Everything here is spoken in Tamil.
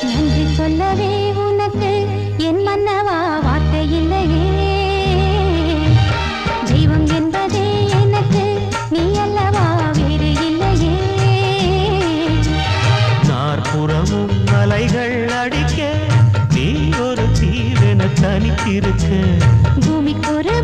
நன்றி சொல்லவே உனக்கு என் மன்னவா வார்த்தை இல்லையே. தெய்வம் என்பதே எனக்கு நீ அல்லவா வேறு இல்லையே. நாற்புறமும் மலைகள் அடிக்க நீ ஒரு தீவென தனித்திருக்க. பூமிக்கு ஒரு